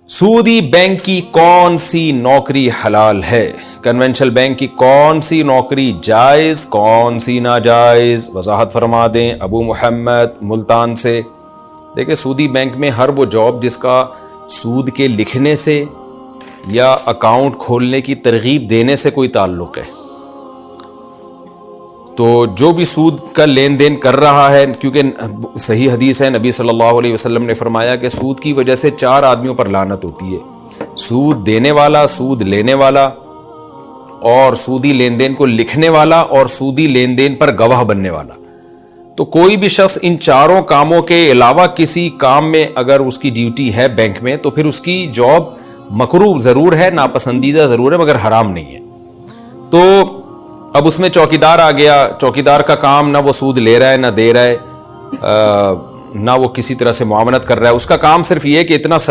सूदी bank की कौन सी नौकरी हलाल है? कन्वेंशनल बैंक की कौन सी नौकरी जायज़, कौन सी नाजायज़? वजाहत फरमा दें अबू मोहम्मद मुल्तान से। देखिए, सूदी बैंक में हर वो जॉब जिसका सूद के लिखने से या अकाउंट खोलने की तरगीब देने से कोई ताल्लुक़ है, तो जो भी सूद का लेन देन कर रहा है, क्योंकि सही हदीस है, नबी सल्लल्लाहु अलैहि वसल्लम ने फरमाया कि सूद की वजह से 4 आदमियों पर लानत होती है: सूद देने वाला, सूद लेने वाला, और सूदी लेन देन को लिखने वाला, और सूदी लेन देन पर गवाह बनने वाला। तो कोई भी शख्स इन चारों कामों के अलावा किसी काम में अगर उसकी ड्यूटी है बैंक में, तो फिर उसकी जॉब मकरूह ज़रूर है, नापसंदीदा ज़रूर है, मगर हराम नहीं है। तो अब उसमें चौकीदार आ गया। चौकीदार का काम ना वो सूद ले रहा है, ना दे रहा है, ना वो किसी तरह से मुआवनत कर रहा है। उसका काम सिर्फ ये कि इतना